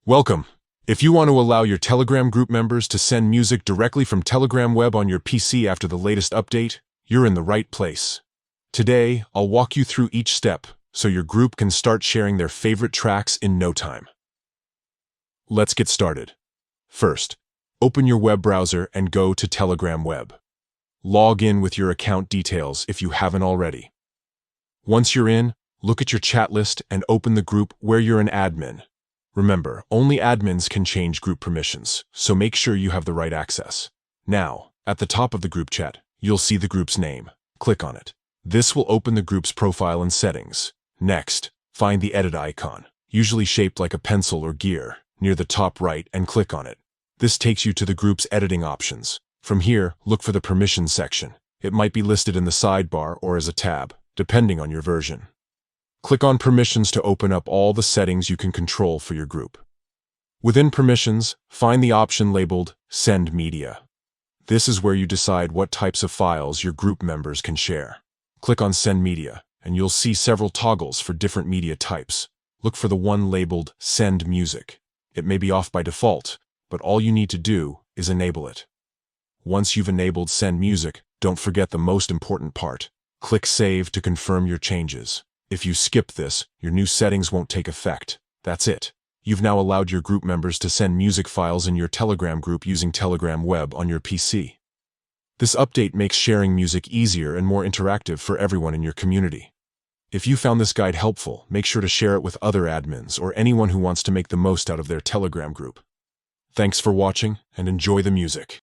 Welcome. If you want to allow your Telegram group members to send music directly from Telegram Web on your PC after the latest update, you're in the right place. Today, I'll walk you through each step so your group can start sharing their favorite tracks in no time. Let's get started. First, open your web browser and go to Telegram Web. Log in with your account details if you haven't already. Once you're in, look at your chat list and open the group where you're an admin. Remember, only admins can change group permissions, so make sure you have the right access. Now, at the top of the group chat, you'll see the group's name. Click on it. This will open the group's profile and settings. Next, find the edit icon, usually shaped like a pencil or gear, near the top right and click on it. This takes you to the group's editing options. From here, look for the permissions section. It might be listed in the sidebar or as a tab, depending on your version. Click on Permissions to open up all the settings you can control for your group. Within Permissions, find the option labeled Send Media. This is where you decide what types of files your group members can share. Click on Send Media, and you'll see several toggles for different media types. Look for the one labeled Send Music. It may be off by default, but all you need to do is enable it. Once you've enabled Send Music, don't forget the most important part. Click Save to confirm your changes. If you skip this, your new settings won't take effect. That's it. You've now allowed your group members to send music files in your Telegram group using Telegram Web on your PC. This update makes sharing music easier and more interactive for everyone in your community. If you found this guide helpful, make sure to share it with other admins or anyone who wants to make the most out of their Telegram group. Thanks for watching and enjoy the music.